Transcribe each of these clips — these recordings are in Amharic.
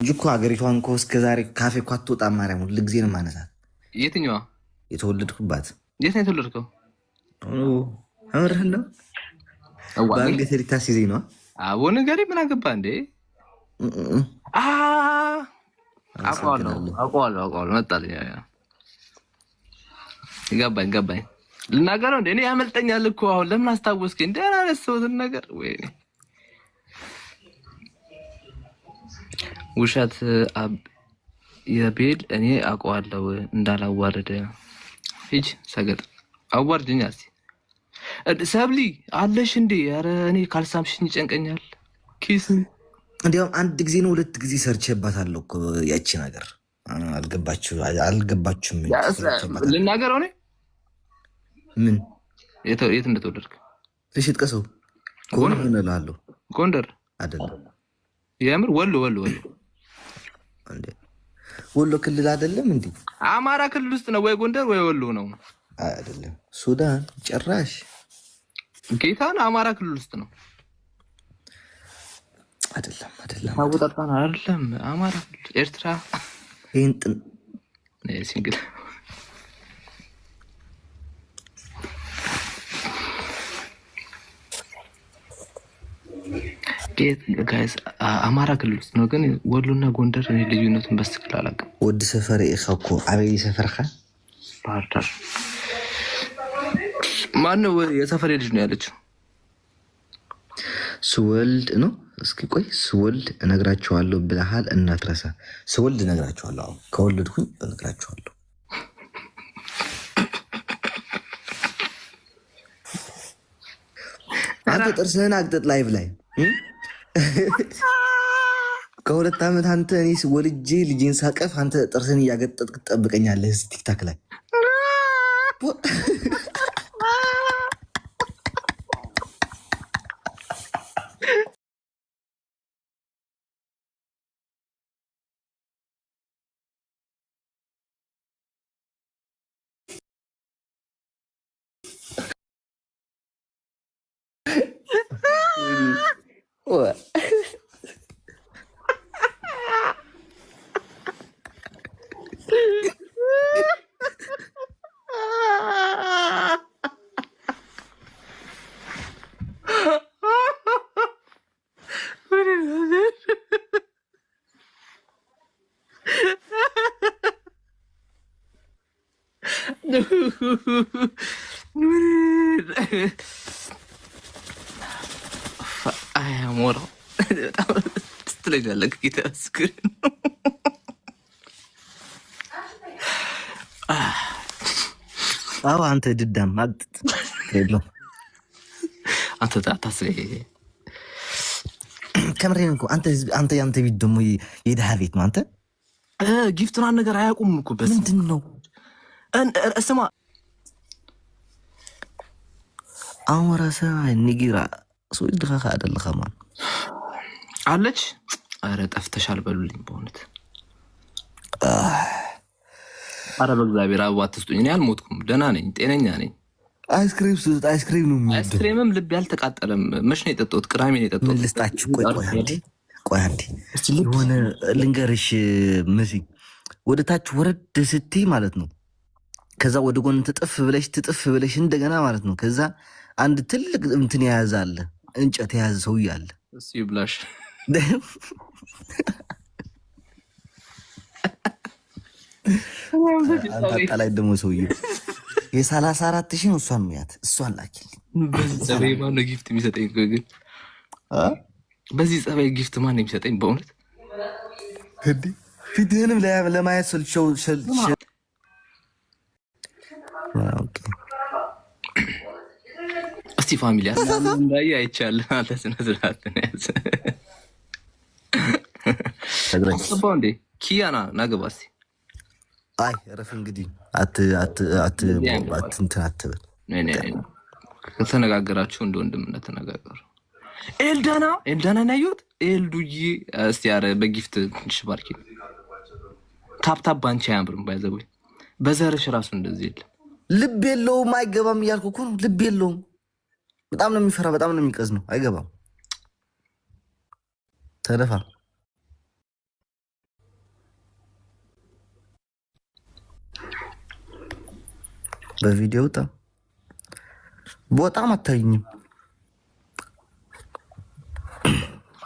እኮ ሀገሪቷን እኮ እስከ ዛሬ ካፌ እኮ አትወጣም። ማርያም ሁል ጊዜ ነው የማነሳት። የትኛዋ? የተወለድኩባት። የት ነው የተወለድከው? አምርህን ነው በአንገት ልታስይዘኝ ነው። አቦ ነገሬ ምን አገባ እንዴ? አውቀዋለሁ መጣልኝ። ገባኝ። ልናገረው እንደ እኔ ያመልጠኛል እኮ አሁን። ለምን አስታወስከኝ? እንደ አላነሳሁትን ነገር ወይ ውሸት የቤል እኔ አውቀዋለሁ እንዳላዋርድ። ሂጅ ሰገጥ አዋርድኛ እስኪ ሰብሊ አለሽ እንዴ? ኧረ እኔ ካልሳምሽኝ ይጨንቀኛል። ኪስ እንዲያውም አንድ ጊዜ ነው ሁለት ጊዜ ሰርቼባታለሁ እኮ ያቺ ነገር አልገባችሁም? ልናገረው እኔ ምን የት እንደተወለድክ እሺ ጥቀሰው። እላለሁ ጎንደር አይደለም የምር ወሎ እንዴ? ወሎ ክልል አይደለም እንዴ? አማራ ክልል ውስጥ ነው ወይ ጎንደር ወይ ወሎ ነው? አይደለም ሱዳን ጭራሽ ጌታን አማራ ክልል ውስጥ ነው። አይደለም አውጣጣና አይደለም አማራ ክልል ኤርትራ ይንጥን ሲንግል ጋይስ አማራ ክልል ውስጥ ነው። ግን ወሎና ጎንደር እኔ ልዩነቱን በስትክክል አላውቅም። ወዲ ሰፈር እኮ አበይ ሰፈርካ? ባህር ዳር። ማነው የሰፈሬ ልጅ ነው ያለችው? ስወልድ ነው። እስኪ ቆይ ስወልድ እነግራቸዋለሁ ብለሃል። እናትረሳ። ስወልድ እነግራቸዋለሁ። አሁን ከወለድኩኝ እነግራቸዋለሁ። አንተ ጥርስህን አግጥጥ ላይቭ ላይ ከሁለት ዓመት አንተ እኔ ወልጄ ልጄን ሳቀፍ አንተ ጥርስን እያገጠጥክ ትጠብቀኛለህ ቲክታክ ላይ። ሞራው በጣም ስትለኛለህ። ጌታ ምስክር አዎ አንተ ድዳም አጥጥ የለው አንተ ታታስለ ከምሬን እኮ አንተ ያንተ ቤት ደግሞ የድሃ ቤት ነው። አንተ ጊፍቱን ነገር አያውቁም እኮ በስ ምንድን ነው? ስማ አሞራሰ ንጊራ ሰው ይድኻኻ አይደለኻ ማን አለች። አረ ጠፍተሻል በሉልኝ በእውነት። አረ በእግዚአብሔር አበባ አትስጡኝ። እኔ አልሞትኩም፣ ደህና ነኝ፣ ጤነኛ ነኝ። አይስክሪም ስጥ። አይስክሪም ነው የሚወደው። አይስክሪምም ልብ ያልተቃጠለም። መች ነው የጠጣሁት? ቅዳሜ ነው የጠጣሁት። ምን ልስጣችሁ? ቆይ አንዴ የሆነ ልንገርሽ መሲ። ወደ ታች ወረድ ስትይ ማለት ነው። ከዛ ወደ ጎን ትጥፍ ብለሽ እንደገና ማለት ነው። ከዛ አንድ ትልቅ እንትን የያዘ አለ፣ እንጨት የያዘ ሰውዬ አለ። እሱ ይብላሽ። አንተ ላይ ደግሞ ሰውዬ የ34,000 ነው። እሷን ሙያት፣ እሷን ላኪልኝ። በዚህ ጸባይ ማነው ጊፍት የሚሰጠኝ? ግን በዚህ ጸባይ ጊፍት ማነው የሚሰጠኝ? በእውነት ፊትህንም ለማየት ሰልቸው እስቲ ፋሚሊ እንዳይ አይቻልም። አለ ስነ ስርዓት ነው ያዘ ተግረሰባው እንዴ ኪያና ናገባ እስቲ። አይ ረፍ እንግዲህ እንትን አትበል። ከተነጋገራችሁ እንደ ወንድምነት ተነጋገሩ። ኤልዳና ናዩት ኤልዱዬ እስቲ አረ በጊፍት ትንሽ ባርኪ። ታፕታፕ ባንቺ አያምርም። ባይዘው በዘርሽ ራሱ እንደዚህ የለም። ልብ የለውም አይገባም እያልኩ እኮ ነው። ልብ የለውም። በጣም ነው የሚፈራ፣ በጣም ነው የሚቀዝ ነው። አይገባም። ተደፋ በቪዲዮ በጣም አታዩኝም።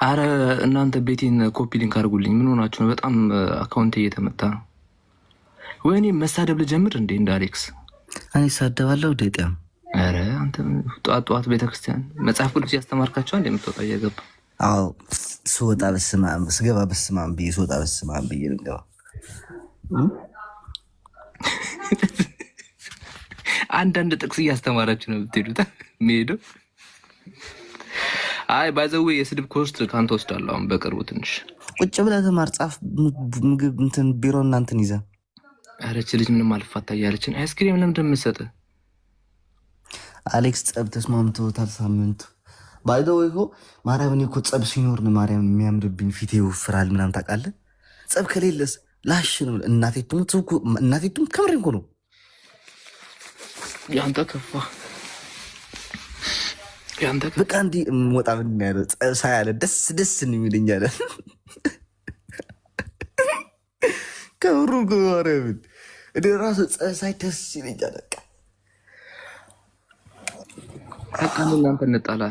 አረ እናንተ ቤቴን ኮፒ ሊንክ አድርጉልኝ። ምን ሆናችሁ ነው? በጣም አካውንት እየተመታ ነው። ወይኔ መሳደብ ልጀምር እንዴ? እንደ አሌክስ እኔ ሳደባለሁ ዴጤም። አረ አንተ ጠዋት ጠዋት ቤተክርስቲያን መጽሐፍ ቅዱስ ያስተማርካቸው እንደ የምትወጣ እየገባ አዎ፣ ስወጣ በስመ አብ ስገባ በስመ አብ ብዬ ስወጣ በስመ አብ ብዬ ልገባ። አንዳንድ ጥቅስ እያስተማራችሁ ነው የምትሄዱት የሚሄደው። አይ ባይዘዌ የስድብ ኮስት ካንተ ወስዳለሁ። አሁን በቅርቡ ትንሽ ቁጭ ብለህ ተማር፣ ጻፍ፣ ምግብ እንትን ቢሮ እናንትን ይዘህ። አረች ልጅ ምንም አልፋታ እያለችን አይስክሪም ለምን እንደምትሰጥህ አሌክስ ጸብ ተስማምቶታል ሳምንቱ። ባይዘዌ እኮ ማርያምን እኮ ጸብ ሲኖር ነው ማርያም የሚያምርብኝ፣ ፊቴ ይወፍራል ምናምን ታውቃለህ። ጸብ ከሌለስ ላሽ ነው። እናቴ ትሙት ከምሬን እኮ ነው። ያንተ ከፋ በቃ እንዲህ ሞጣ ምን ያለ ሳያለ ደስ የሚለኝ አለ ከብሩ ማርያምን እኔ ራሱ ሳይ ደስ ይለኛል። በቃ እናንተ እንጣላ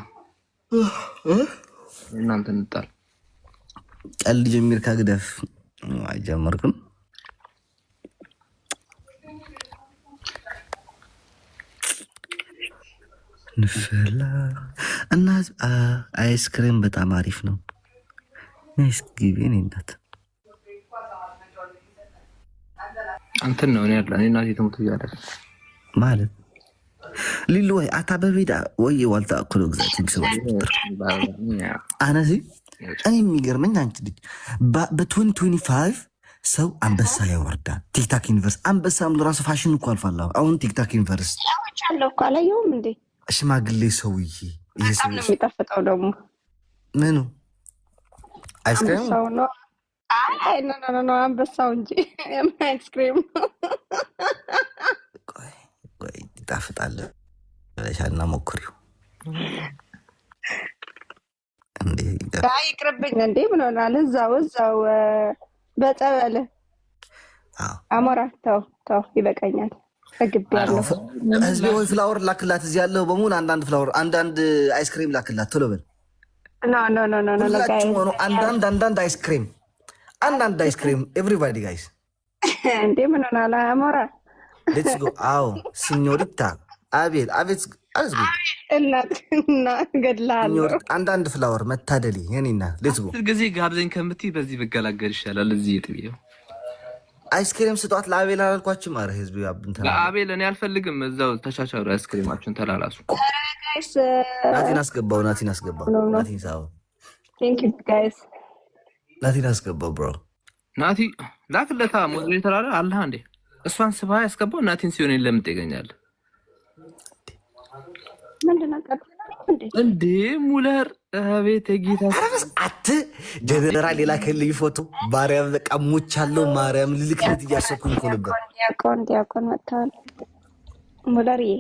ቀልድ ጀሚር ካግደፍ አይጀመርኩም። ንፈላ እና አይስክሬም በጣም አሪፍ ነው። ስጊቤን እናት አንተን ነው ያለ እናቴ ትሙት እያለ ማለት ሊሉ ወይ አታ በቤዳ ወይ ዋልታ እኮ ነው ግዛት ሰዎች አነዚ እኔ የሚገርመኝ አንቺ ልጅ በ2025 ሰው አንበሳ ያወርዳል። ቲክታክ ዩኒቨርስ አንበሳ ራሱ ፋሽን እኮ አልፋለሁ። አሁን ቲክታክ ዩኒቨርስ አለው እኮ አላየሁም እንዴ? ሽማግሌ ሰውዬ በጣም ነው የሚጣፍጠው። ደግሞ ምኑ አይስክሬም ነው? አይ ኖ አንበሳው እንጂ አይስክሬም። ቆይ ይጣፍጣል ለሻና ሞክሪው እንዴ? ይቅርብኝ እንዴ? ምን ሆናል? እዛው በጠበል አሞራ ተው ይበቃኛል። ህዝቤ ወይ ፍላወር ላክላት፣ እዚህ ያለው በሙሉ አንዳንድ ፍላወር አንዳንድ አይስክሬም ላክላት። ቶሎ በል አንዳንድ አይስክሬም ኤቭሪባዲ ጋይስ። እንዴ ምን ሆናል? አሞራ ሌትስ ጎ። አዎ ሲኞሪታ አቤት እናትና ገድላለሁ። አንዳንድ ፍላወር መታደሊ የኔና ሌትስ ጎ። ጊዜ ጋብዘኝ ከምትይ በዚህ ብገላገል ይሻላል። እዚህ ጥቢው አይስክሬም ስጧት ለአቤል አላልኳችሁም? ኧረ ህዝብ ለአቤል እኔ አልፈልግም። እዛው ተቻቻሉ፣ አይስክሬማችሁን ተላላሱ። ናቲን አስገባው ናቲን አስገባው ብሮ። ናቲ ላክለታ ሞዴሬተር አለ እንዴ? እሷን ስባ ያስገባው ናቲን ሲሆን ለምን ትገኛለህ እንዴ? ሙለር አቤት ጌታ አት ጀነራል የላከልኝ ፎቶ ማርያም በቃ ሞቻለሁ። ማርያም ልልክለት እያሰብኩኝ እኮ ነበር። ዲያቆን መጥተዋል ሙለርዬ